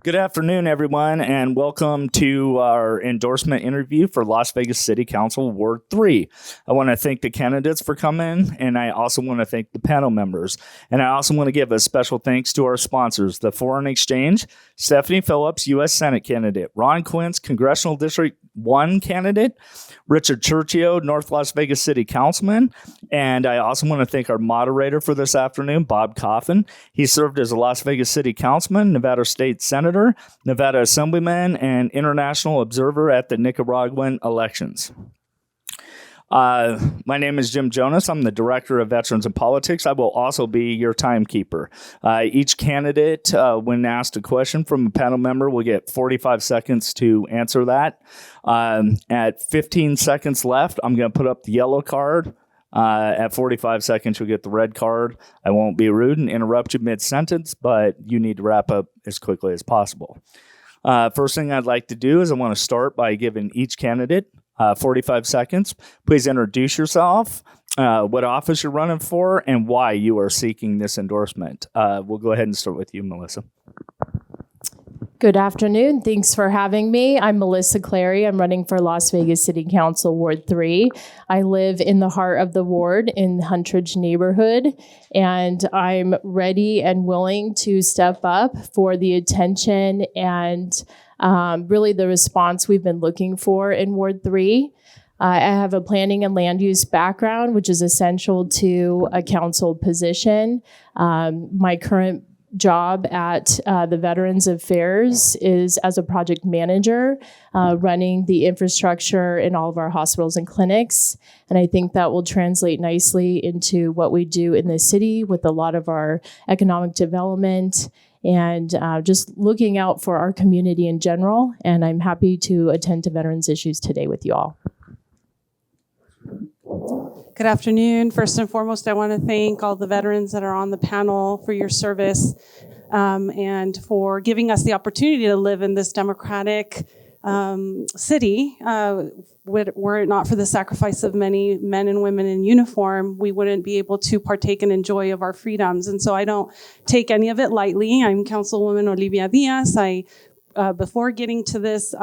Good afternoon, everyone, and welcome to our endorsement interview for Las Vegas City Council Ward 3. I want to thank the candidates for coming, and I also want to thank the panel members. And I also want to give a special thanks to our sponsors, the Foreign Exchange, Stephanie Phillips, U.S. Senate candidate, Ron Quince, Congressional District 1 candidate, Richard Cherchio, North Las Vegas City Councilman, and I also want to thank our moderator for this afternoon, Bob Coffin. He served as a Las Vegas City Councilman, Nevada State Senator, Nevada Assemblyman, and International Observer at the Nicaraguan elections. My name is Jim Jonas. I'm the Director of Veterans and Politics. I will also be your timekeeper. Each candidate, when asked a question from a panel member, will get 45 seconds to answer that. At 15 seconds left, I'm going to put up the yellow card. At 45 seconds, you'll get the red card. I won't be rude and interrupt you mid-sentence, but you need to wrap up as quickly as possible. First thing I'd like to do is I want to start by giving each candidate 45 seconds. Please introduce yourself, what office you're running for, and why you are seeking this endorsement. We'll go ahead and start with you, Melissa. Good afternoon. Thanks for having me. I'm Melissa Clary. I'm running for Las Vegas City Council Ward 3. I live in the heart of the ward in Huntridge neighborhood, and I'm ready and willing to step up for the attention and really the response we've been looking for in Ward 3. I have a planning and land use background, which is essential to a council position. My current job at the Veterans Affairs is as a project manager, running the infrastructure in all of our hospitals and clinics. And I think that will translate nicely into what we do in the city with a lot of our economic development and just looking out for our community in general. And I'm happy to attend to veterans issues today with you all. Good afternoon. First and foremost, I want to thank all the veterans that are on the panel for your service and for giving us the opportunity to live in this democratic city. Were it not for the sacrifice of many men and women in uniform, we wouldn't be able to partake and enjoy of our freedoms. And so I don't take any of it lightly. I'm Councilwoman Olivia Diaz. Before getting to this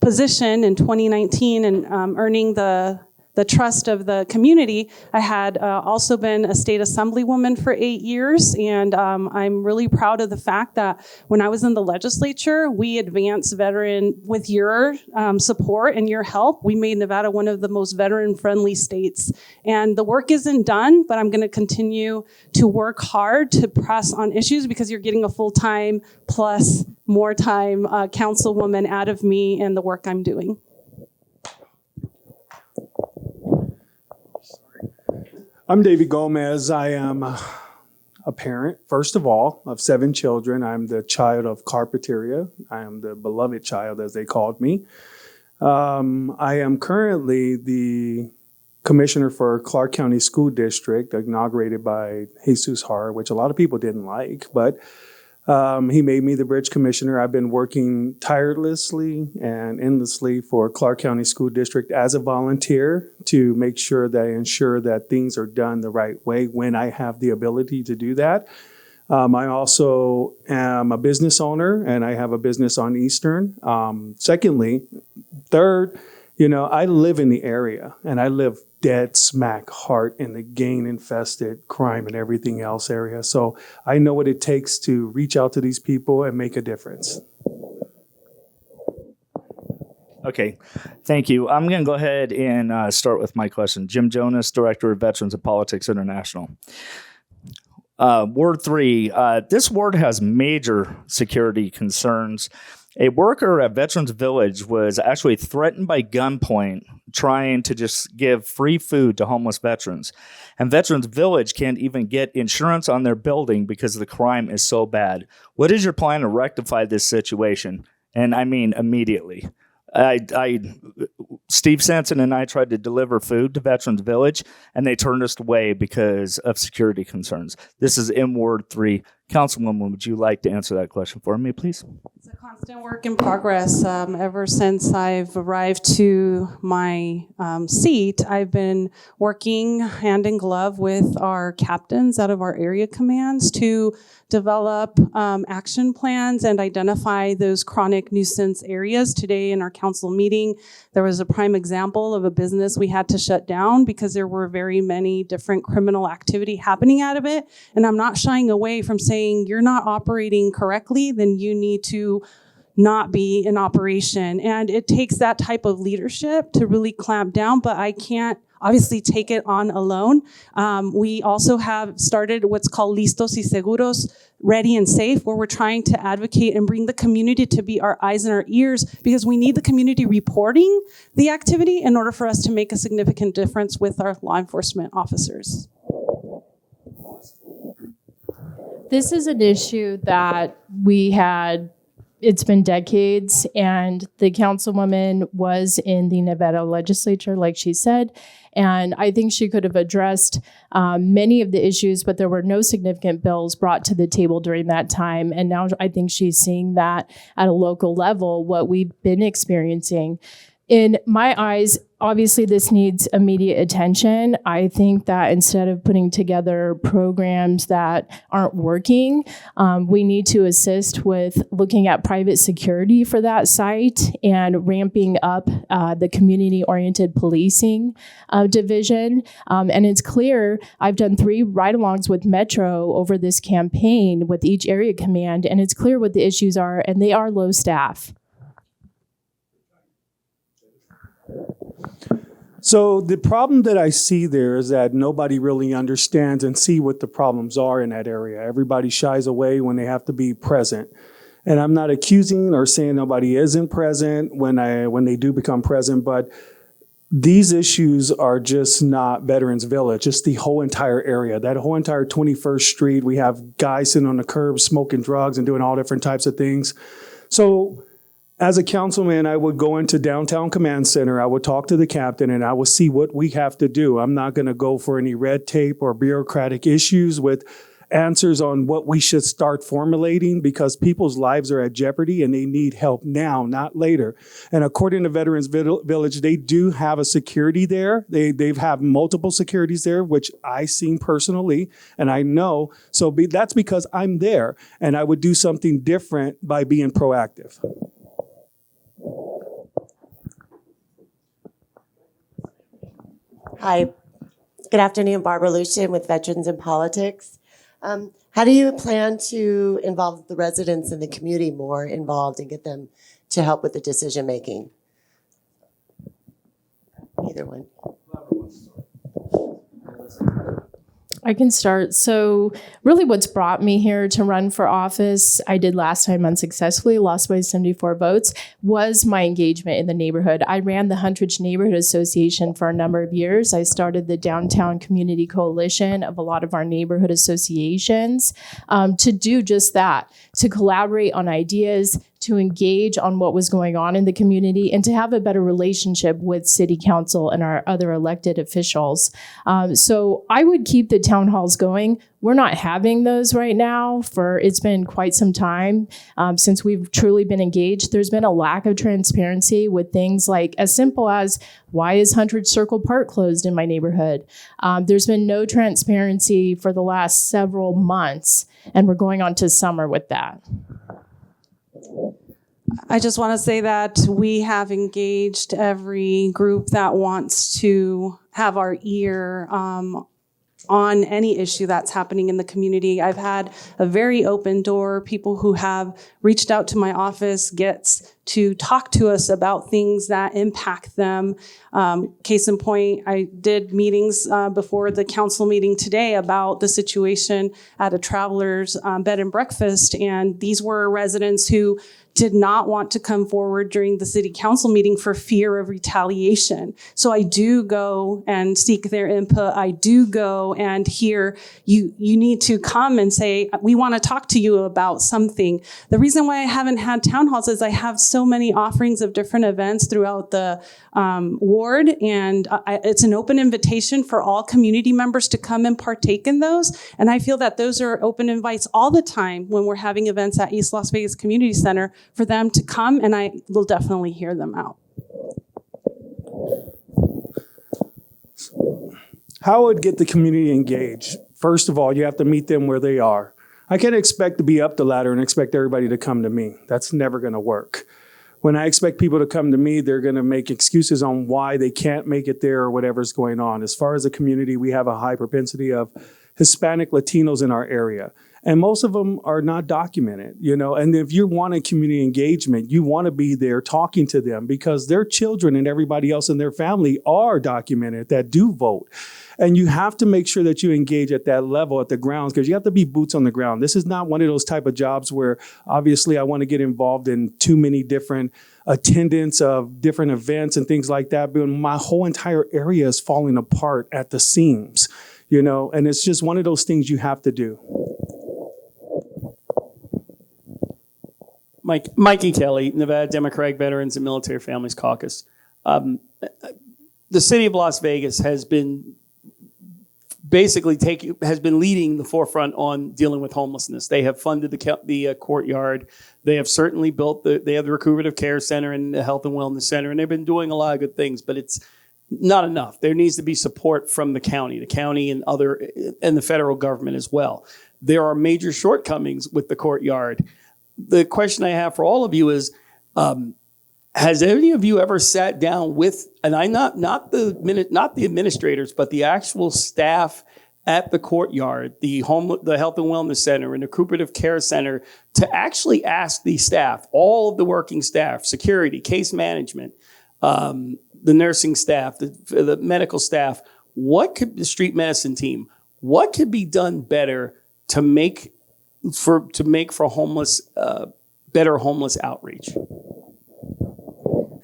position in 2019 and earning the trust of the community, I had also been a state assemblywoman for 8 years, and I'm really proud of the fact that when I was in the legislature, we advanced veteran, with your support and your help, we made Nevada one of the most veteran-friendly states. And the work isn't done, but I'm gonna continue to work hard to press on issues because you're getting a full-time plus more time councilwoman out of me and the work I'm doing. I'm David Gomez. I am a parent, first of all, of 7 children. I'm the child of Carpinteria. I am the beloved child, as they called me. I am currently the commissioner for Clark County School District, inaugurated by Jesus Har, which a lot of people didn't like, but he made me the bridge commissioner. I've been working tirelessly and endlessly for Clark County School District as a volunteer to make sure that I ensure that things are done the right way when I have the ability to do that. I also am a business owner, and I have a business on Eastern. Third, I live in the area, and I live dead smack heart in the gang-infested crime and everything else area. So I know what it takes to reach out to these people and make a difference. Okay, thank you. I'm going to go ahead and start with my question. Jim Jonas, Director of Veterans and Politics International. Ward 3, this ward has major security concerns. A worker at Veterans Village was actually threatened by gunpoint trying to just give free food to homeless veterans. And Veterans Village can't even get insurance on their building because the crime is so bad. What is your plan to rectify this situation? And I mean immediately. Steve Sanson and I tried to deliver food to Veterans Village, and they turned us away because of security concerns. This is in Ward 3. Councilwoman, would you like to answer that question for me, please? It's a Constant work in progress. Ever since I've arrived to my seat, I've been working hand in glove with our captains out of our area commands to develop action plans and identify those chronic nuisance areas. Today in our council meeting, there was a prime example of a business we had to shut down because there were very many different criminal activity happening out of it. And I'm not shying away from saying you're not operating correctly, then you need to not be in operation. And it takes that type of leadership to really clamp down, but I can't obviously take it on alone. We also have started what's called Listos y Seguros, ready and safe, where we're trying to advocate and bring the community to be our eyes and our ears, because we need the community reporting the activity in order for us to make a significant difference with our law enforcement officers. This is an issue that we had. It's been decades, and the councilwoman was in the Nevada legislature, like she said, and I think she could have addressed many of the issues, but there were no significant bills brought to the table during that time. And now I think she's seeing that at a local level, what we've been experiencing. In my eyes, obviously this needs immediate attention. I think that instead of putting together programs that aren't working, we need to assist with looking at private security for that site and ramping up the community-oriented policing division. And it's clear, I've done 3 ride-alongs with Metro over this campaign with each area command, and it's clear what the issues are, and they are low staff. So the problem that I see there is that nobody really understands and see what the problems are in that area. Everybody shies away when they have to be present. And I'm not accusing or saying nobody isn't present when they do become present, but these issues are just not Veterans Village, just the whole entire area. That whole entire 21st Street, we have guys sitting on the curb smoking drugs and doing all different types of things. So as a councilman, I would go into downtown command center, I would talk to the captain, and I would see what we have to do. I'm not going to go for any red tape or bureaucratic issues with answers on what we should start formulating, because people's lives are at jeopardy and they need help now, not later. And according to Veterans Village, they do have a security there. They have multiple securities there, which I've seen personally, and I know. So that's because I'm there, and I would do something different by being proactive. Hi, good afternoon, Barbara Lucian with Veterans in Politics. How do you plan to involve the residents and the community more involved and get them to help with the decision making? Either one. I can start. So really what's brought me here to run for office, I did last time unsuccessfully, lost by 74 votes, was my engagement in the neighborhood. I ran the Huntridge Neighborhood Association for a number of years. I started the Downtown Community Coalition of a lot of our neighborhood associations to do just that, to collaborate on ideas, to engage on what was going on in the community, and to have a better relationship with city council and our other elected officials. So I would keep the town halls going. We're not having those right now it's been quite some time since we've truly been engaged. There's been a lack of transparency with things like as simple as, why is Huntridge Circle Park closed in my neighborhood? There's been no transparency for the last several months, and we're going on to summer with that. I just want to say that we have engaged every group that wants to have our ear on any issue that's happening in the community. I've had a very open door. People who have reached out to my office gets to talk to us about things that impact them. Case in point, I did meetings before the council meeting today about the situation at a Travelers bed and breakfast. And these were residents who did not want to come forward during the city council meeting for fear of retaliation. So I do go and seek their input. I do go and hear, you need to come and say, we want to talk to you about something. The reason why I haven't had town halls is I have so many offerings of different events throughout the ward, and it's an open invitation for all community members to come and partake in those. And I feel that those are open invites all the time when we're having events at East Las Vegas Community Center for them to come, and I will definitely hear them out. How I would get the community engaged? First of all, you have to meet them where they are. I can't expect to be up the ladder and expect everybody to come to me. That's never going to work. When I expect people to come to me, they're going to make excuses on why they can't make it there or whatever's going on. As far as a community, we have a high propensity of Hispanic Latinos in our area. And most of them are not documented, and if you want a community engagement, you want to be there talking to them because their children and everybody else in their family are documented that do vote. And you have to make sure that you engage at that level, at the grounds, because you have to be boots on the ground. This is not one of those type of jobs where obviously I want to get involved in too many different attendance of different events and things like that. But my whole entire area is falling apart at the seams, and it's just one of those things you have to do. Mikey Kelly, Nevada Democratic Veterans and Military Families Caucus. The city of Las Vegas has been leading the forefront on dealing with homelessness. They have funded the courtyard. They have certainly they have the recuperative care center and the health and wellness center, and they've been doing a lot of good things, but it's not enough. There needs to be support from the county and the federal government as well. There are major shortcomings with the courtyard. The question I have for all of you is, has any of you ever sat down with, and I'm not the administrators, but the actual staff at the courtyard, the health and wellness center and the recuperative care center, to actually ask the staff, all of the working staff, security, case management, the nursing staff, the medical staff, the street medicine team, what could be done better to make for homeless, better homeless outreach?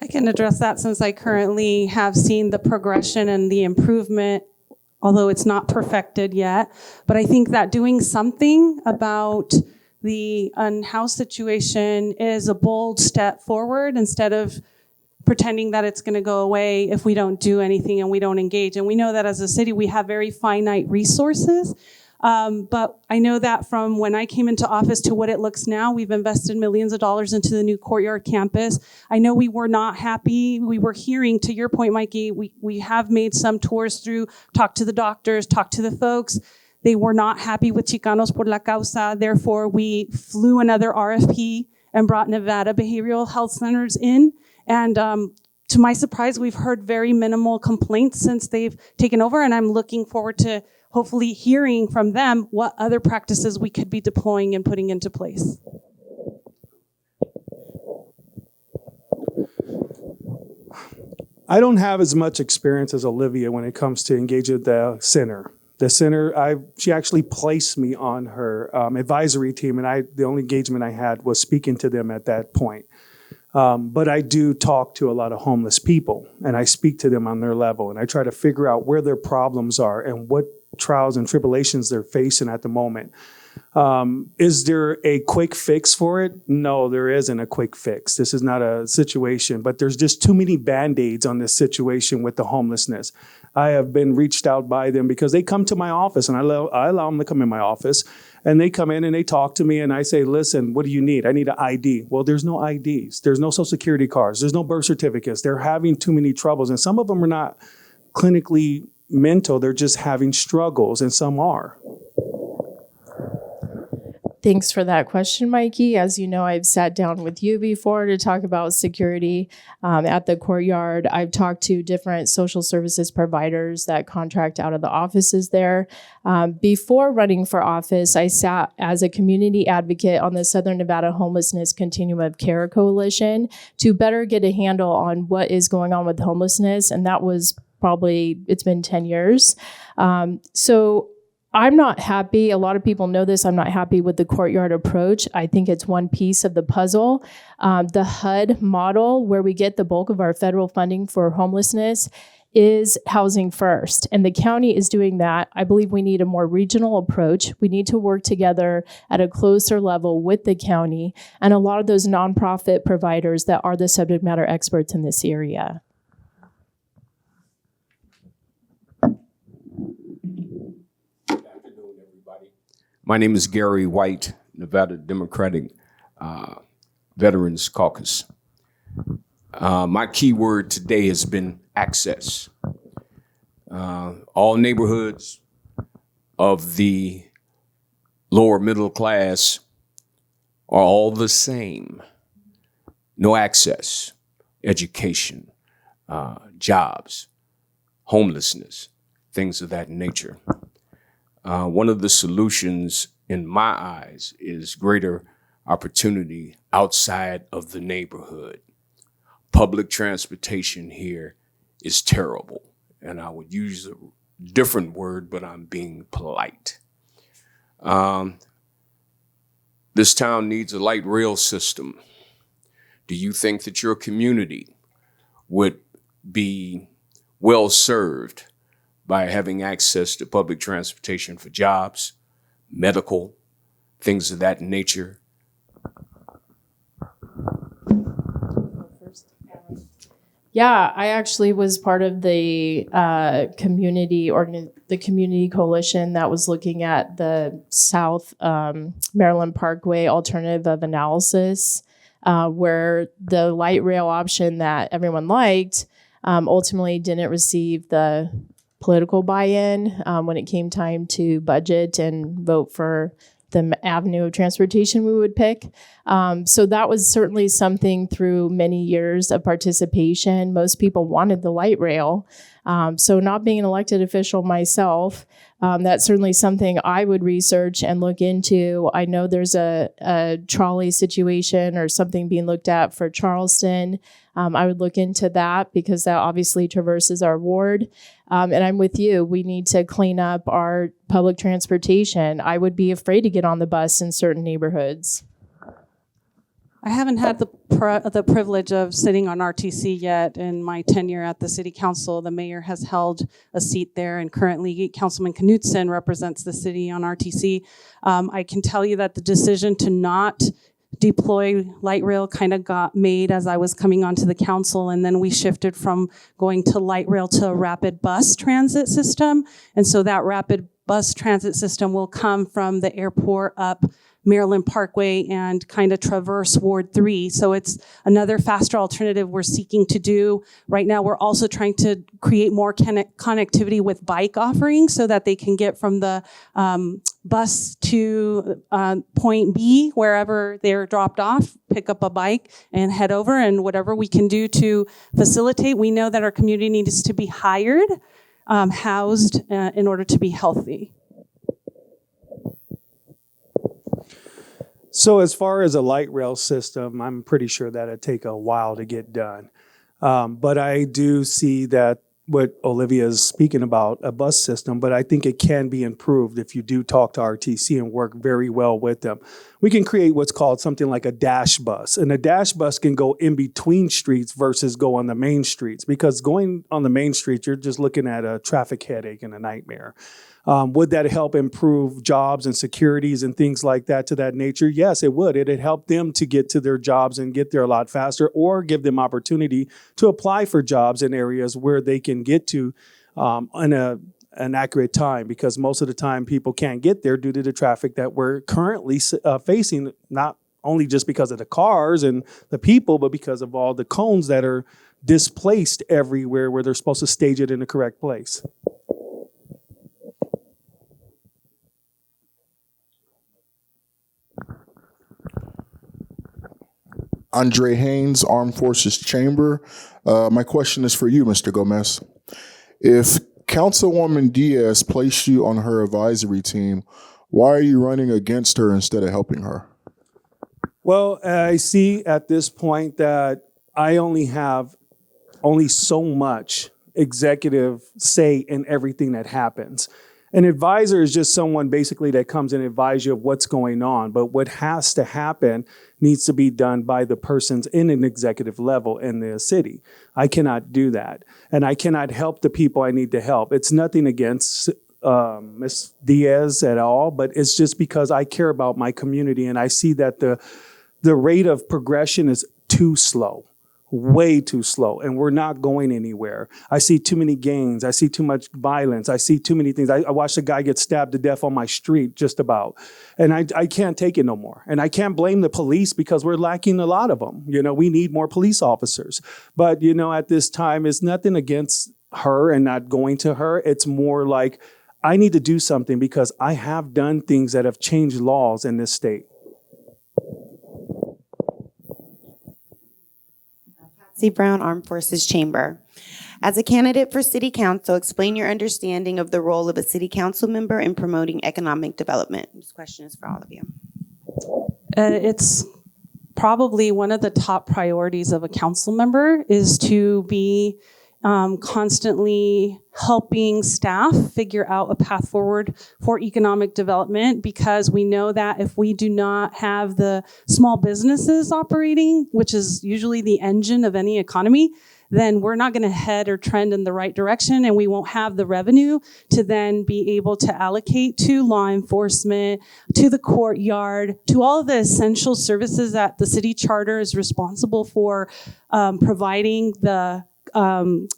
I can address that since I currently have seen the progression and the improvement, although it's not perfected yet. But I think that doing something about the unhoused situation is a bold step forward instead of pretending that it's going to go away if we don't do anything and we don't engage. And we know that as a city, we have very finite resources. But I know that from when I came into office to what it looks now, we've invested millions of dollars into the new courtyard campus. I know we were not happy. We were hearing, to your point, Mikey, we have made some tours through, talked to the doctors, talked to the folks. They were not happy with Chicanos por la Causa. Therefore, we flew another RFP and brought Nevada Behavioral Health Centers in. And to my surprise, we've heard very minimal complaints since they've taken over. And I'm looking forward to hopefully hearing from them what other practices we could be deploying and putting into place. I don't have as much experience as Olivia when it comes to engaging the center. The center, she actually placed me on her advisory team, and the only engagement I had was speaking to them at that point. But I do talk to a lot of homeless people, and I speak to them on their level, and I try to figure out where their problems are and what trials and tribulations they're facing at the moment. Is there a quick fix for it? No, there isn't a quick fix. This is not a situation, but there's just too many Band-Aids on this situation with the homelessness. I have been reached out by them because they come to my office, and I allow them to come in my office, and they come in and they talk to me, and I say, listen, what do you need? I need an ID. Well, there's no IDs. There's no social security cards. There's no birth certificates. They're having too many troubles, and some of them are not clinically mental. They're just having struggles, and some are. Thanks for that question, Mikey. As you know, I've sat down with you before to talk about security at the courtyard. I've talked to different social services providers that contract out of the offices there. Before running for office, I sat as a community advocate on the Southern Nevada Homelessness Continuum of Care Coalition to better get a handle on what is going on with homelessness. And that was it's been 10 years. So I'm not happy. A lot of people know this. I'm not happy with the courtyard approach. I think it's one piece of the puzzle. The HUD model, where we get the bulk of our federal funding for homelessness, is housing first. And the county is doing that. I believe we need a more regional approach. We need to work together at a closer level with the county and a lot of those nonprofit providers that are the subject matter experts in this area. My name is Gary White, Nevada Democratic Veterans Caucus. My key word today has been access. All neighborhoods of the lower middle class are all the same. No access, education, jobs, homelessness, things of that nature. One of the solutions in my eyes is greater opportunity outside of the neighborhood. Public transportation here is terrible, and I would use a different word, but I'm being polite. This town needs a light rail system. Do you think that your community would be well served by having access to public transportation for jobs, medical, things of that nature? Yeah, I actually was part of the community coalition that was looking at the South Maryland Parkway alternative of analysis, where the light rail option that everyone liked ultimately didn't receive the political buy-in when it came time to budget and vote for the avenue of transportation we would pick. So that was certainly something through many years of participation. Most people wanted the light rail. So not being an elected official myself, that's certainly something I would research and look into. I know there's a trolley situation or something being looked at for Charleston. I would look into that because that obviously traverses our ward. And I'm with you. We need to clean up our public transportation. I would be afraid to get on the bus in certain neighborhoods. I haven't had the privilege of sitting on RTC yet in my tenure at the city council. The mayor has held a seat there, and currently Councilman Knutson represents the city on RTC. I can tell you that the decision to not deploy light rail kind of got made as I was coming onto the council, and then we shifted from going to light rail to a rapid bus transit system. And so that rapid bus transit system will come from the airport up Maryland Parkway and kind of traverse Ward 3. So it's another faster alternative we're seeking to do. Right now, we're also trying to create more connectivity with bike offerings so that they can get from the bus to point B, wherever they're dropped off, pick up a bike and head over, and whatever we can do to facilitate. We know that our community needs to be hired, housed in order to be healthy. So as far as a light rail system, I'm pretty sure that it'd take a while to get done. But I do see that what Olivia is speaking about, a bus system, but I think it can be improved if you do talk to RTC and work very well with them. We can create what's called something like a dash bus, and a dash bus can go in between streets versus go on the main streets, because going on the main street, you're just looking at a traffic headache and a nightmare. Would that help improve jobs and securities and things like that to that nature? Yes, it would. It'd help them to get to their jobs and get there a lot faster, or give them opportunity to apply for jobs in areas where they can get to in an accurate time, because most of the time people can't get there due to the traffic that we're currently facing, not only just because of the cars and the people, but because of all the cones that are displaced everywhere where they're supposed to stage it in the correct place. Andre Haynes, Armed Forces Chamber. My question is for you, Mr. Gomez. If Councilwoman Diaz placed you on her advisory team, why are you running against her instead of helping her? Well, I see at this point that I only have so much executive say in everything that happens. An advisor is just someone basically that comes and advises you of what's going on. But what has to happen needs to be done by the persons in an executive level in the city. I cannot do that. And I cannot help the people I need to help. It's nothing against Ms. Diaz at all, but it's just because I care about my community, and I see that the rate of progression is too slow. way too slow, and we're not going anywhere. I see too many gangs. I see too much violence. I see too many things. I watched a guy get stabbed to death on my street just about, and I can't take it no more. And I can't blame the police because we're lacking a lot of them. You know, we need more police officers. But, you know, at this time, it's nothing against her and not going to her. It's more like I need to do something because I have done things that have changed laws in this state. Patsy Brown, Armed Forces Chamber. As a candidate for City Council, explain your understanding of the role of a City Council member in promoting economic development. This question is for all of you. It's probably one of the top priorities of a council member is to be constantly helping staff figure out a path forward for economic development, because we know that if we do not have the small businesses operating, which is usually the engine of any economy, then we're not going to head or trend in the right direction, and we won't have the revenue to then be able to allocate to law enforcement, to the courtyard, to all of the essential services that the city charter is responsible for providing the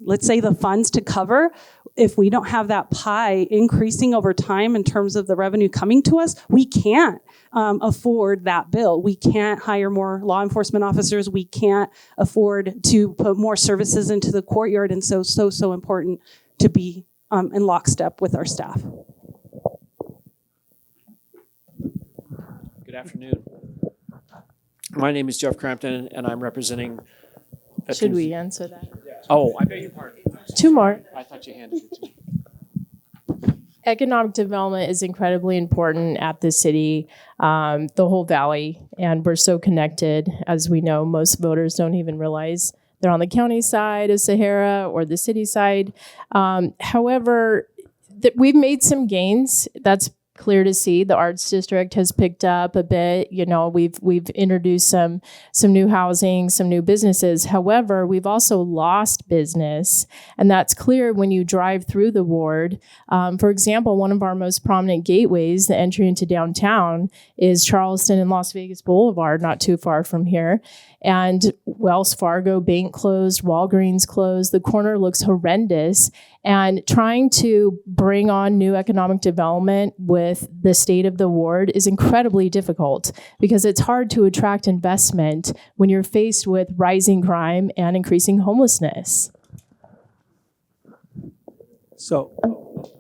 let's say the funds to cover. If we don't have that pie increasing over time in terms of the revenue coming to us, we can't afford that bill. We can't hire more law enforcement officers. We can't afford to put more services into the courtyard. And so important to be in lockstep with our staff. Good afternoon. My name is Jeff Crampton, and I'm representing. Should we answer that? Oh, I beg your pardon. Two more. I thought you handed it to me. Economic development is incredibly important at the city, the whole valley, and we're so connected. As we know, most voters don't even realize they're on the county side of Sahara or the city side. However, we've made some gains. That's clear to see. The arts district has picked up a bit. You know, we've introduced some new housing, some new businesses. However, we've also lost business, and that's clear when you drive through the ward. For example, one of our most prominent gateways, the entry into downtown, is Charleston and Las Vegas Boulevard, not too far from here. And Wells Fargo Bank closed, Walgreens closed. The corner looks horrendous. And trying to bring on new economic development with the state of the ward is incredibly difficult because it's hard to attract investment when you're faced with rising crime and increasing homelessness. So,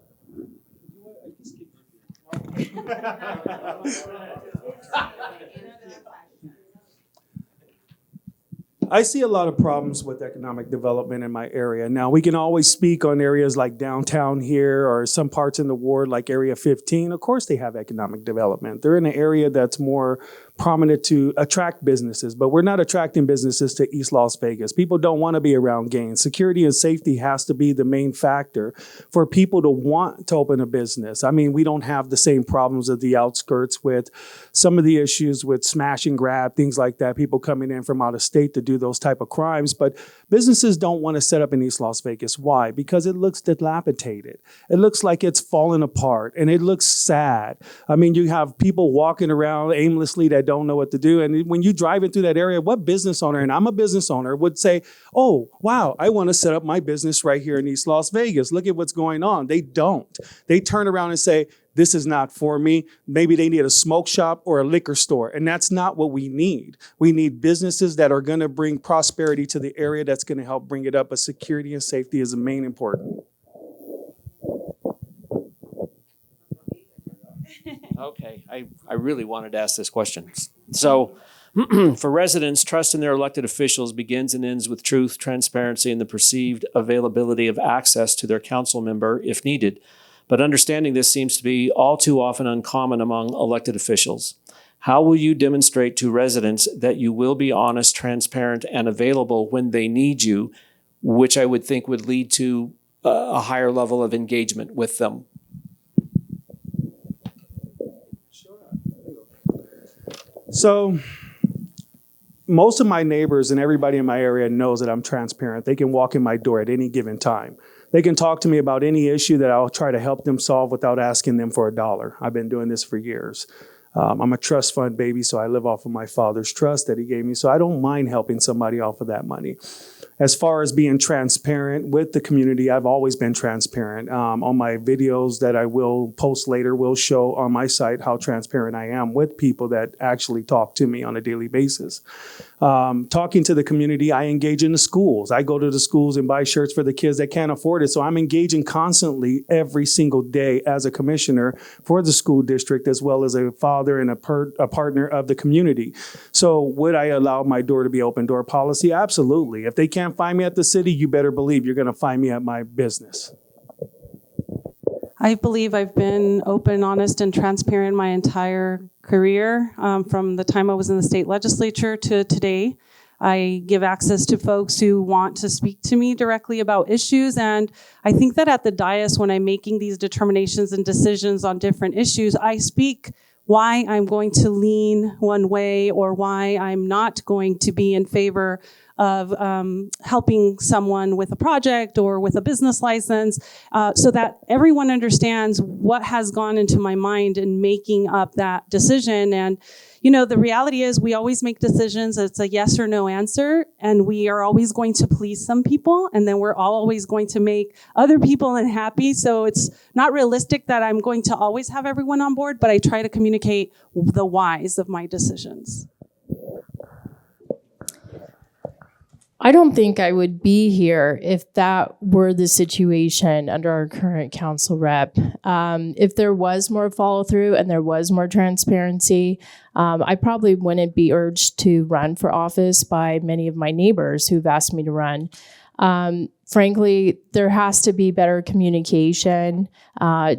I see a lot of problems with economic development in my area. Now, we can always speak on areas like downtown here or some parts in the ward like Area 15. Of course, they have economic development. They're in an area that's more prominent to attract businesses, but we're not attracting businesses to East Las Vegas. People don't want to be around gangs. Security and safety has to be the main factor for people to want to open a business. I mean, we don't have the same problems at the outskirts with some of the issues with smash and grab, things like that, people coming in from out of state to do those type of crimes. But businesses don't want to set up in East Las Vegas. Why? Because it looks dilapidated. It looks like it's fallen apart, and it looks sad. I mean, you have people walking around aimlessly that don't know what to do. And when you drive into that area, what business owner, and I'm a business owner, would say, oh, wow, I want to set up my business right here in East Las Vegas. Look at what's going on. They don't. They turn around and say, this is not for me. Maybe they need a smoke shop or a liquor store. And that's not what we need. We need businesses that are going to bring prosperity to the area, that's going to help bring it up. But security and safety is the main important. Okay, I really wanted to ask this question. So, for residents, trust in their elected officials begins and ends with truth, transparency, and the perceived availability of access to their council member if needed. But understanding this seems to be all too often uncommon among elected officials. How will you demonstrate to residents that you will be honest, transparent, and available when they need you, which I would think would lead to a higher level of engagement with them? So most of my neighbors and everybody in my area knows that I'm transparent. They can walk in my door at any given time. They can talk to me about any issue that I'll try to help them solve without asking them for $1. I've been doing this for years. I'm a trust fund baby, so I live off of my father's trust that he gave me. So I don't mind helping somebody off of that money. As far as being transparent with the community, I've always been transparent. On my videos that I will post later, will show on my site how transparent I am with people that actually talk to me on a daily basis. Talking to the community, I engage in the schools. I go to the schools and buy shirts for the kids that can't afford it. So I'm engaging constantly every single day as a commissioner for the school district, as well as a father and a partner of the community. So would I allow my door to be open door policy? Absolutely. If they can't find me at the city, you better believe you're going to find me at my business. I believe I've been open, honest, and transparent my entire career, from the time I was in the state legislature to today. I give access to folks who want to speak to me directly about issues. And I think that at the Diaz, when I'm making these determinations and decisions on different issues, I speak why I'm going to lean one way or why I'm not going to be in favor of helping someone with a project or with a business license, so that everyone understands what has gone into my mind in making up that decision. And, you know, the reality is we always make decisions. It's a yes or no answer, and we are always going to please some people, and then we're always going to make other people unhappy. So it's not realistic that I'm going to always have everyone on board, but I try to communicate the whys of my decisions. I don't think I would be here if that were the situation under our current council rep. If there was more follow through and there was more transparency, I probably wouldn't be urged to run for office by many of my neighbors who've asked me to run. Frankly, there has to be better communication,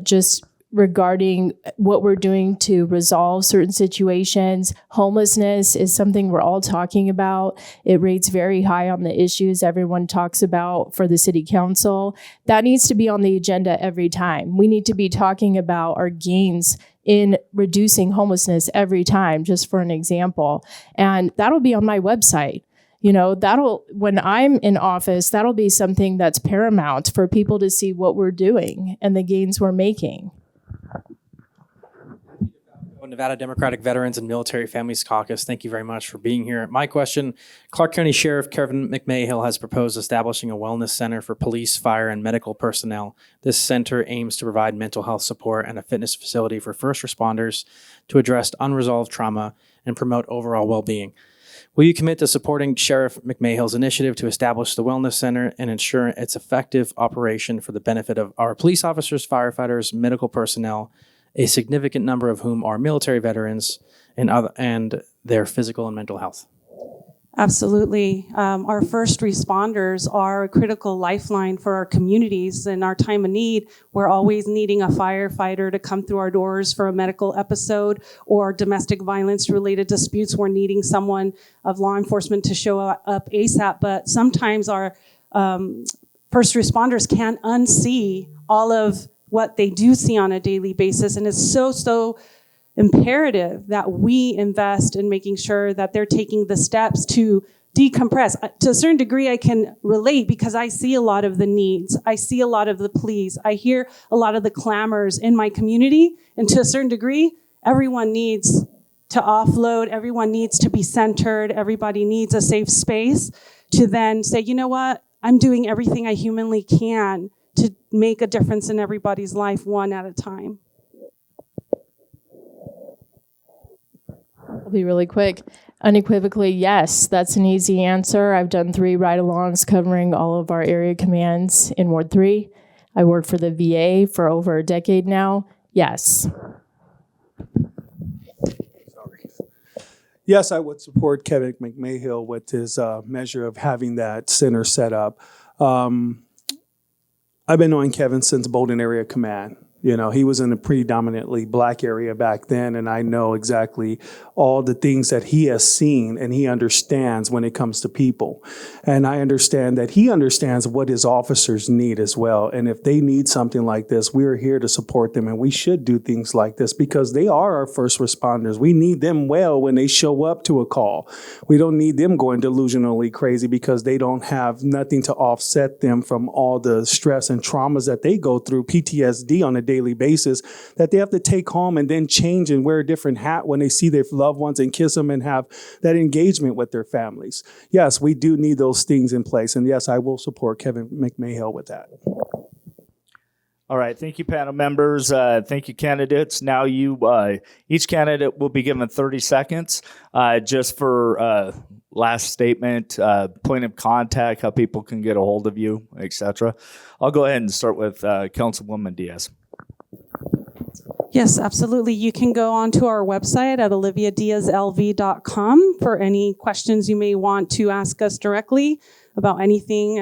just regarding what we're doing to resolve certain situations. Homelessness is something we're all talking about. It rates very high on the issues everyone talks about for the city council. That needs to be on the agenda every time. We need to be talking about our gains in reducing homelessness every time, just for an example. And that'll be on my website. You know, when I'm in office, that'll be something that's paramount for people to see what we're doing and the gains we're making. Nevada Democratic Veterans and Military Families Caucus, thank you very much for being here. My question, Clark County Sheriff Kevin McMahill has proposed establishing a wellness center for police, fire, and medical personnel. This center aims to provide mental health support and a fitness facility for first responders to address unresolved trauma and promote overall well-being. Will you commit to supporting Sheriff McMahill's initiative to establish the wellness center and ensure its effective operation for the benefit of our police officers, firefighters, medical personnel, a significant number of whom are military veterans, and their physical and mental health? Absolutely. Our first responders are a critical lifeline for our communities. In our time of need, we're always needing a firefighter to come through our doors for a medical episode or domestic violence related disputes. We're needing someone of law enforcement to show up ASAP. But sometimes our first responders can't unsee all of what they do see on a daily basis. And it's so imperative that we invest in making sure that they're taking the steps to decompress. To a certain degree, I can relate because I see a lot of the needs. I see a lot of the pleas. I hear a lot of the clamors in my community. And to a certain degree, everyone needs to offload. Everyone needs to be centered. Everybody needs a safe space to then say, you know what? I'm doing everything I humanly can to make a difference in everybody's life one at a time. I'll be really quick. Unequivocally, yes, that's an easy answer. I've done 3 ride-alongs covering all of our area commands in Ward 3. I work for the VA for over a decade now. Yes. Yes, I would support Kevin McMahill with his measure of having that center set up. I've been knowing Kevin since Bolden Area Command. You know, he was in a predominantly black area back then, and I know exactly all the things that he has seen and he understands when it comes to people. And I understand that he understands what his officers need as well. And if they need something like this, we're here to support them, and we should do things like this because they are our first responders. We need them well when they show up to a call. We don't need them going delusionally crazy because they don't have nothing to offset them from all the stress and traumas that they go through, PTSD on a daily daily basis that they have to take home and then change and wear a different hat when they see their loved ones and kiss them and have that engagement with their families. Yes, we do need those things in place. And yes, I will support Kevin McMahill with that. All right. Thank you, panel members. Thank you, candidates. Now each candidate will be given 30 seconds just for last statement, point of contact, how people can get a hold of you, etc. I'll go ahead and start with Councilwoman Diaz. Yes, absolutely. You can go onto our website at oliviadiazlv.com for any questions you may want to ask us directly about anything,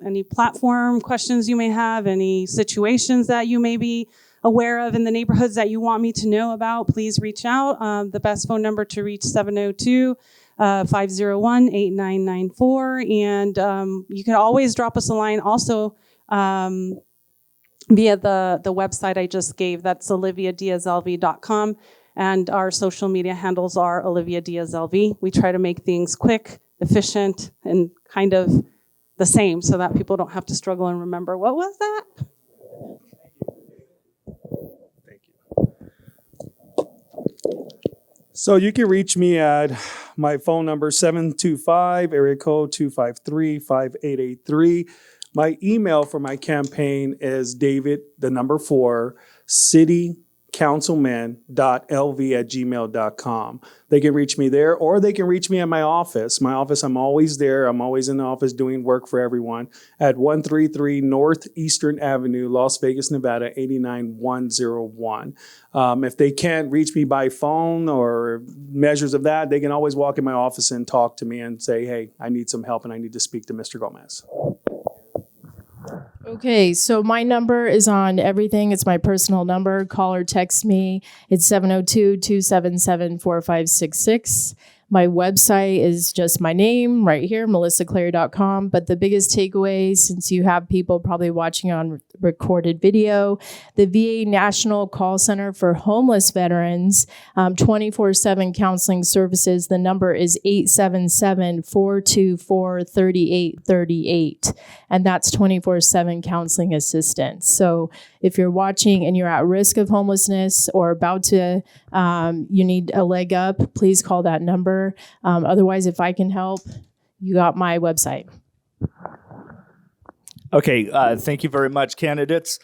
any platform questions you may have, any situations that you may be aware of in the neighborhoods that you want me to know about, please reach out. The best phone number to reach 702-501-8994. And you can always drop us a line also via the website I just gave. That's oliviadiazlv.com. And our social media handles are Olivia Diaz-LV. We try to make things quick, efficient, and kind of the same so that people don't have to struggle and remember, what was that? Thank you. So you can reach me at my phone number, 725 area code 253-5883. My email for my campaign is David4 citycouncilman.lv@gmail.com. They can reach me there, or they can reach me at my office. My office, I'm always there. I'm always in the office doing work for everyone at 133 Northeastern Avenue, Las Vegas, Nevada, 89101. If they can't reach me by phone or measures of that, they can always walk in my office and talk to me and say, hey, I need some help and I need to speak to Mr. Gomez. Okay, so my number is on everything. It's my personal number. Call or text me. It's 702-277-4566. My website is just my name right here, melissaclary.com. But the biggest takeaway, since you have people probably watching on recorded video, the VA National Call Center for Homeless Veterans, 24/7 counseling services. The number is 877-424-3838. And that's 24/7 counseling assistance. So if you're watching and you're at risk of homelessness or about to, you need a leg up, please call that number. Otherwise, if I can help, you got my website. Okay, thank you very much, candidates.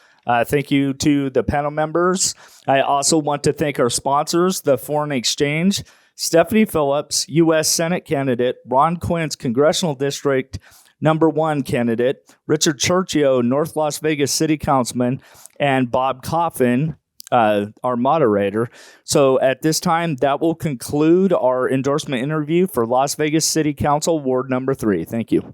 Thank you to the panel members. I also want to thank our sponsors, the Foreign Exchange, Stephanie Phillips, U.S. Senate candidate, Ron Quince, Congressional District #1 candidate, Richard Cherchio, North Las Vegas City Councilman, and Bob Coffin, our moderator. So at this time, that will conclude our endorsement interview for Las Vegas City Council Ward #3. Thank you.